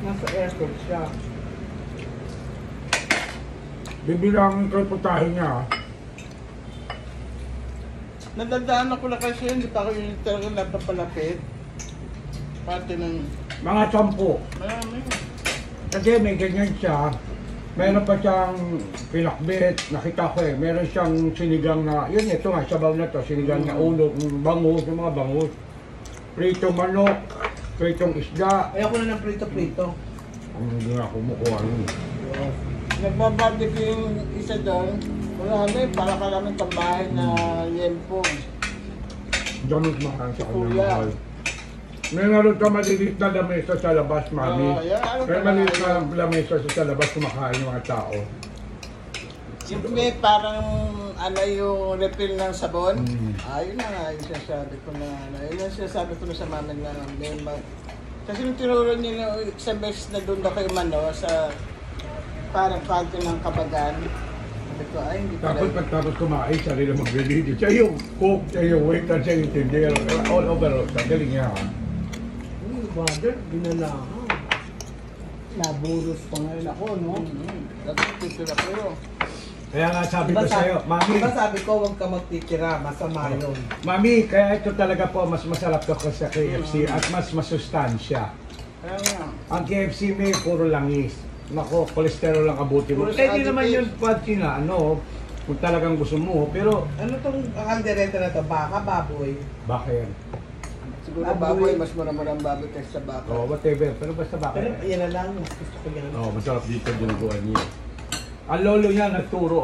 Nasa airport siya. Bibilang ko putahin niya. Nadadaan ako na kasi hindi pa ako yung talagang napapalapit. Pati ng... Mga 10. Marami. Kasi may ganyan siya. Meron pa siyang pinakbit. Nakita ko eh. Meron siyang sinigang na... Yun, ito nga, sabaw na to. Sinigang na ulo, bangus, yung mga bangus. Pritong manok, pritong isda. Ayoko na ng prito-prito. Hindi nga kumukuha yun. Nagbabarbecue yung isa doon. Wala na eh, para ka namin tambahay na yempo. Ganun mahal sa kanya Kuya. mahal. May naroon ka maliliit na lamesa sa labas, mami. May maliit na lamesa sa labas kumakain yung mga tao. Yung may parang ano yung refill ng sabon. Ayun na nga, yung sinasabi ko na ano. Yun yung sinasabi ko na sa mami na may kasi nung tinuro nila isang beses na doon na kayo mano sa parang kanto ng Kabagan. Sabi ko, ay hindi pala. Tapos pagtapos kumain, siya rin ang maglilido. Siya yung cook, siya yung waiter, siya yung tindero. All over, galing niya. Brother, ginalahan. Naburos pa ngayon ako, no? Tapos titira ko yun. Kaya nga sabi ko sa'yo, mami. Diba sabi ko, huwag ka magtitira, masama yun. Mami, kaya ito talaga po, mas masarap to kasi sa KFC at mas masustansya. Kaya nga. Ang KFC may puro langis. Nako, kolesterol lang abuti mo. Puro Eh di sa naman additive. yun, pati na, ano, kung talagang gusto mo. Pero, Ano tong kaldereta na to? Baka, baboy? baka yan. Siguro Baboy. baboy, mas mura-murang baboy kaysa sa baka. Oh, whatever. Pero basta baka Pero yan. yan na lang, mas gusto ko yan. Oh, masarap dito dinuguan niya. Ang lolo niya nagturo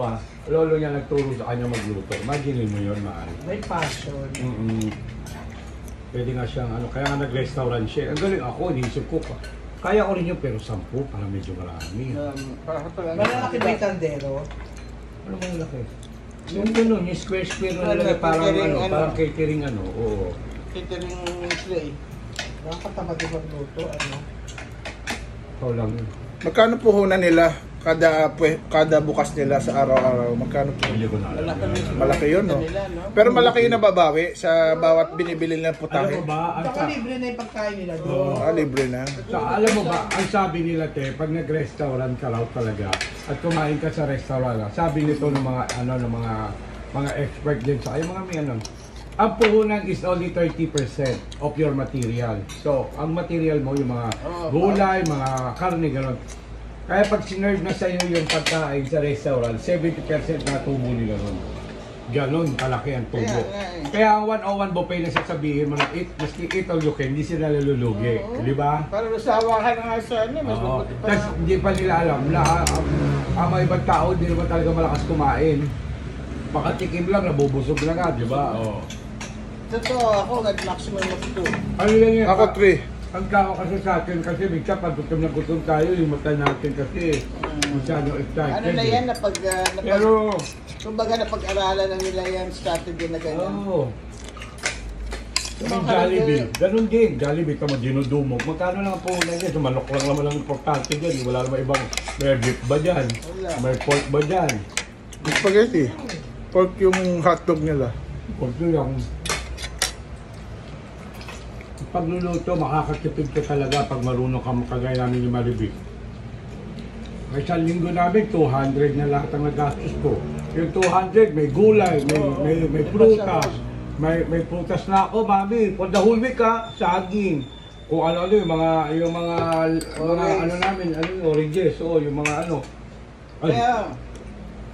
Lolo niya nagturo sa kanya magluto. Imagine mo yun, mahal. May passion. Pwede nga siyang ano, kaya nga nag-restaurant siya. Ang galing ako, inisip ko pa. Kaya ko rin yun, pero 10, para medyo marami. Para pala. Malalaki ba yung kaldero? Ano ba yung laki? Yung gano'n, yung square na nilagay, parang catering, ano, ano. parang catering ano, oo. Catering tray. Nakakatamad yung magluto, ano? Ikaw lang yun. Magkano puhunan nila kada bukas nila sa araw-araw? Magkano po? Hindi ko na alam. Malaki yun, no? Nila, no? Pero malaki yung nababawi sa bawat binibili nilang Alam putahe. mo ba, Baka libre na yung pagkain nila doon. Oo. Libre na. alam mo ba, ang sabi nila te, pag nag-restaurant ka raw talaga at kumain ka sa restaurant, sabi nito ng mga ano ng mga expert din sa yung mga may ano, ang puhunan is only 30% of your material. So, ang material mo yung mga gulay, mga karne, gano'n. Kaya pag sinerve na sa iyo yung pagkain sa restaurant, 70% na tubo nila ron. Ganon, kalaki ang tubo. Kaya ang 101 buffet na sasabihin mo na maski eat all you can, hindi sila nalulugi. Di ba? Para nasawa ka na nga sa ano, mas Oo. mabuti pa. Tapos hindi pa nila alam na ang mga ibang tao hindi naman talaga malakas kumain. Makatikim lang, nabubusog na nga, di ba? Oo. Totoo, ako nag-maximum of 2. Ano lang yan? Ako 3. Ang tao kasi sa atin, kasi minsan pag gutom na gutom tayo, yung mata natin kasi masyadong excited. Ano na yan, Pero, kumbaga napag-aralan na nila yan, strategy na ganyan. oo. Yung Jollibee, ganun din. Jollibee, tama, dinudumog. Magkano lang ang puhunan dyan? Sumalok lang naman ang importante dyan. Wala naman ibang, may beef ba dyan? Wala. May pork ba dyan? Spaghetti. Pork yung hotdog nila. Pork lang. Pagluluto, makakatipid ka talaga pag marunong ka kagaya namin yung Maribig. May isang linggo namin, 200 na lahat ang nagastos ko. Yung 200, may gulay, may prutas. May prutas na ako, mami. For the whole week ha, saging. Kung ano yung mga ano namin, ano yung oranges, yung mga ano. Ay, Kaya,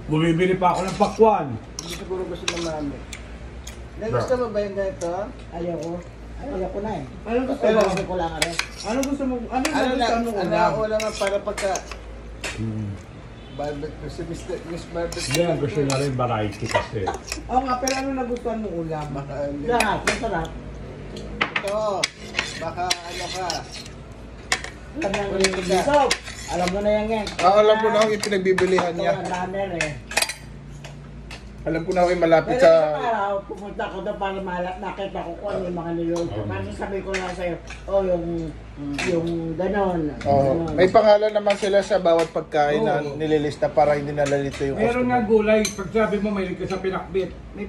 bumibili pa ako ng pakwan. hindi siguro gusto ng mami. Gusto mo ba yung ganito? Ayoko. Ayoko na eh. Ano gusto Pero mo? gusto ko lang ano. Ano gusto mo? Ano Ano gusto lang, mo ano ulam? ulam nga para pagka barbecue, si Miss Barbecue. Hindi, ang gusto na rin variety kasi. Oo nga, pero ano nagustuhan mong ulam? Baka, Lahat, masarap. ito, baka ano ka. Alam mo na yung bisog. Alam mo na yan yan. Alam ko na yung pinagbibilihan Ito niya. ang runner eh. Alam ko na yung malapit Pero sa... isang araw, pumunta ko doon para nakita ko kung ano yung mga niluluto. Kasi sabi ko lang sa'yo, yung ganon. Oh, may pangalan naman sila sa bawat pagkain na Oo. nililista para hindi nalalito yung Meron customer. nga gulay, pag sabi mo may ka sa pinakbit, may